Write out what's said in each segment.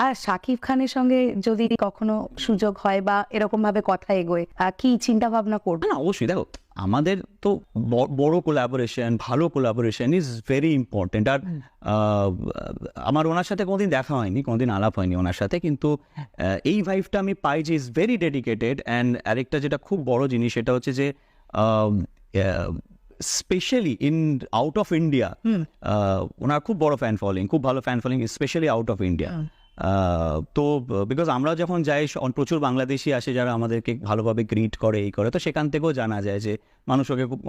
আর শাকিব খানের সঙ্গে যদি কখনো সুযোগ হয় বা এরকম ভাবে কথা এগোয়, কি চিন্তা ভাবনা করবে? না অবশ্যই, দেখো আমাদের তো বড় কোলাবোরেশন, ভালো কোলাবোরেশন ইজ ভেরি ইম্পর্টেন্ট। আর আমার ওনার সাথে কোনোদিন দেখা হয়নি, কোনোদিন আলাপ হয়নি ওনার সাথে, কিন্তু এই ভাইবটা আমি পাই যে ইজ ভেরি ডেডিকেটেড। অ্যান্ড আরেকটা যেটা খুব বড় জিনিস সেটা হচ্ছে যে specially in out of India ওনার খুব বড় ফ্যান ফলোয়িং, খুব ভালো fan following, specially out of India. তো বিকজ আমরা যখন যাই প্রচুর বাংলাদেশি আসে যারা আমাদেরকে ভালোভাবে গ্রিট করে, এই করে, তো সেখান থেকেও জানা যায় যে মানুষ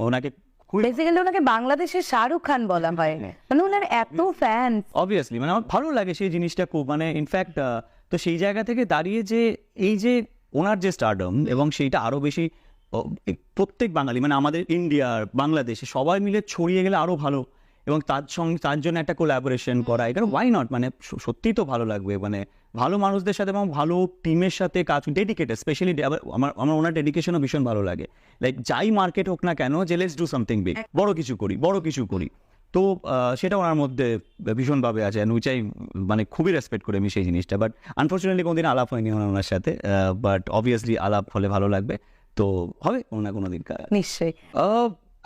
ওনাকে বেসিক্যালি ওনাকে বাংলাদেশের শাহরুখ খান বলা হয়, মানে ওনার এত ফ্যান। অবভিয়াসলি মানে আমার ভালো লাগে সেই জিনিসটা খুব, মানে ইনফ্যাক্ট তো সেই জায়গা থেকে দাঁড়িয়ে যে এই যে ওনার যে স্টারডম এবং সেইটা আরো বেশি প্রত্যেক বাঙালি মানে আমাদের ইন্ডিয়ার বাংলাদেশে সবাই মিলে ছড়িয়ে গেলে আরো ভালো, এবং তার জন্য একটা কোলাবোরেশন করা, এটা ওয়াই নট, মানে সত্যিই তো ভালো লাগবে, মানে ভালো মানুষদের সাথে এবং ভালো টিমের সাথে কাজ, ডেডিকেটেড স্পেশালি। আমার ওনার ডেডিকেশনও ভীষণ ভালো লাগে। লাইক যাই মার্কেট হোক না কেন, যে লেটস ডু সামথিং বিগ, বড় কিছু করি। তো সেটা ওনার মধ্যে ভীষণভাবে আছে, চাই মানে খুবই রেসপেক্ট করি আমি সেই জিনিসটা। বাট আনফর্চুনেটলি কোনোদিন আলাপ হয়নি ওনার সাথে, বাট অবভিয়াসলি আলাপ হলে ভালো লাগবে, তো হবে কোনো না কোনো দিন। নিশ্চয়ই।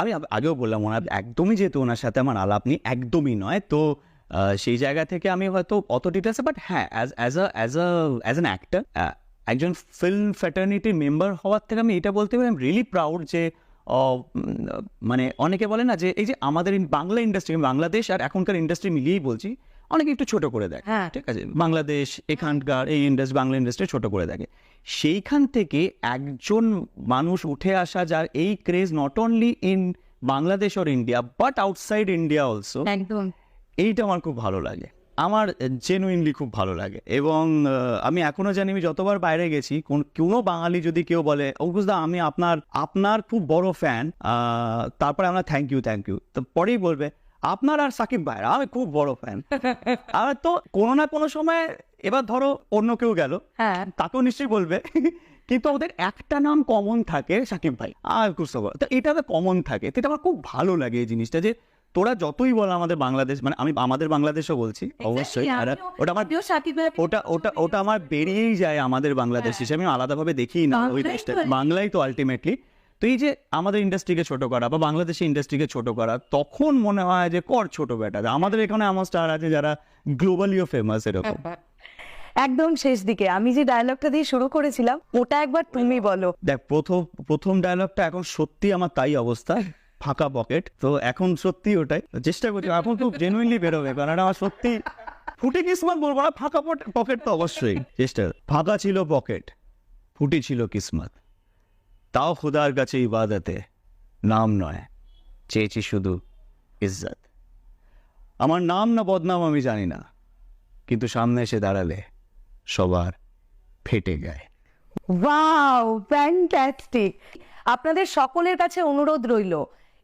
আমি আগেও বললাম ওনার একদমই, যেহেতু ওনার সাথে আমার আলাপ নেই, একদমই নয়, তো সেই জায়গা থেকে আমি হয়তো অত ডিটেলসে, বাট হ্যাঁ অ্যাজ অ্যান অ্যাক্টর, একজন ফিল্ম ফ্র্যাটার্নিটির মেম্বার হওয়ার থেকে আমি এটা বলতে পারি আই এম রিয়েলি প্রাউড যে মানে অনেকে বলে না যে এই যে আমাদের বাংলা ইন্ডাস্ট্রি, বাংলাদেশ আর এখনকার ইন্ডাস্ট্রি মিলিয়েই বলছি, অনেকে একটু ছোট করে দেয়, ঠিক আছে, বাংলাদেশ এখানকার এই ইন্ডাস্ট্রি, বাংলা ইন্ডাস্ট্রি ছোট করে দেখে। সেইখান থেকে একজন মানুষ উঠে আসা যার এই craze not only in Bangladesh or India but outside India also, একদম এইটা আমার খুব ভালো লাগে, আমার জেনুইনলি খুব ভালো লাগে। এবং আমি এখনো জানি, আমি যতবার বাইরে গেছি, কোনো বাঙালি যদি কেউ বলে অঙ্কুশদা আমি আপনার খুব বড় ফ্যান, তারপরে আমরা থ্যাংক ইউ তো পরেই বলবে আপনার আর সাকিব ভাইয়ের আমি খুব বড় ফ্যান। আর তো কোনো না কোনো সময়, এবার ধরো অন্য কেউ গেল, তাকেও নিশ্চয়ই বলবে, কিন্তু ওদের একটা নাম কমন থাকে, সাকিব ভাই আর কুস্তফা, তো এটা কমন থাকে। তো এটা আমার খুব ভালো লাগে এই জিনিসটা, যে তোরা যতই বল আমাদের বাংলাদেশ, মানে আমি আমাদের বাংলাদেশও বলছি অবশ্যই, আর ওটা আমার ওটা আমার বেরিয়েই যায় আমাদের বাংলাদেশ হিসেবে, আমি আলাদাভাবে দেখি না ওই দেশটা, বাংলাই তো আলটিমেটলি। তো এই যে আমাদের ইন্ডাস্ট্রিকে ছোট করা বা বাংলাদেশের ইন্ডাস্ট্রিকে ছোট করা, তখন মনে হয় যে কর ছোট বেটা, আমাদের এখানে আমার স্টার আছে যারা গ্লোবালিও ফেমাস, এরকম। একদম শেষ দিকে আমি যে ডায়লগটা দিয়ে শুরু করেছিলাম, ওটা একবার তুমি বলো। দেখ প্রথম ডায়লগটা এখন সত্যি আমার তাই অবস্থা, ফাঁকা পকেট। তো এখন সত্যি ওটাই চেষ্টা করছি, এখন খুব জেনুইনলি বেরোবে, কারণ আমার সত্যি ফুটে কিসমত বলবো না, ফাঁকা পকেট তো অবশ্যই চেষ্টা। ফাঁকা ছিল পকেট, ফুটি ছিল কিসমত, তাও খুদার কাছে ইবাদতে, নাম নয় চেয়েছি শুধু ইজ্জত। আমার নাম না বদনাম আমি জানি না, কিন্তু সামনে এসে দাঁড়ালে সবার ফেটে গায়। Wow, fantastic. আপনাদের সকলের কাছে অনুরোধ রইল,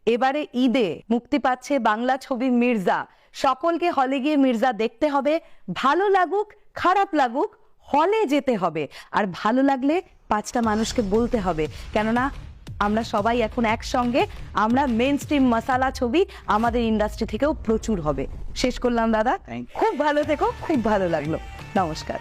এবারে ঈদে মুক্তি পাচ্ছে বাংলা ছবি মির্জা, সকলকে হলে গিয়ে মির্জা দেখতে হবে, ভালো লাগুক খারাপ লাগুক হলে যেতে হবে, আর ভালো লাগলে 5টা মানুষকে বলতে হবে, কেননা আমরা সবাই এখন একসঙ্গে, আমরা মেন স্ট্রিম মশালা ছবি আমাদের ইন্ডাস্ট্রি থেকেও প্রচুর হবে। শেষ করলাম দাদা, খুব ভালো থেকো, খুব ভালো লাগলো, নমস্কার।